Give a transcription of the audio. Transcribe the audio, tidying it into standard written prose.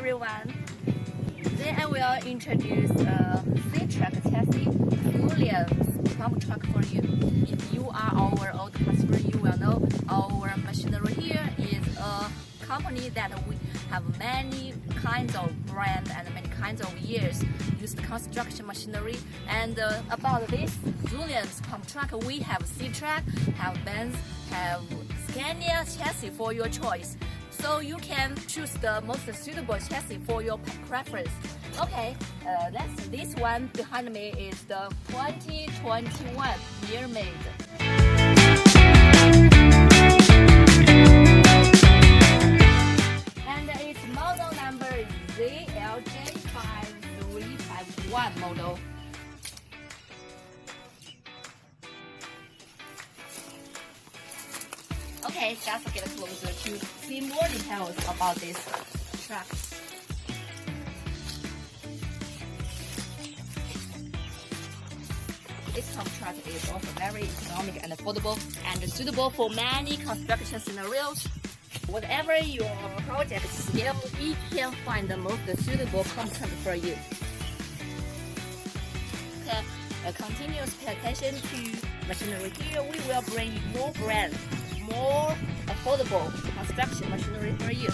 everyone. Today I will introduce SITRAK chassis Zoomlion pump truck for you. If you are our old customer, you will know our machinery here is a company that we have many kinds of brands and many kinds of years used construction machinery. And about this Zoomlion pump truck, we have SITRAK, have Benz, have Scania chassis for your choice. So you can choose the most suitable chassis for your preference. Okay, this one behind me is the 2021 year made. And its model number is ZLJ5351 model. Okay, let's get closer to see more details about this truck. This pump truck is also very economic and affordable and suitable for many construction scenarios. Whatever your project scale, we can find the most suitable pump truck for you. Okay, continuous pay attention to machinery here. We will bring more brands, more affordable construction machinery for you.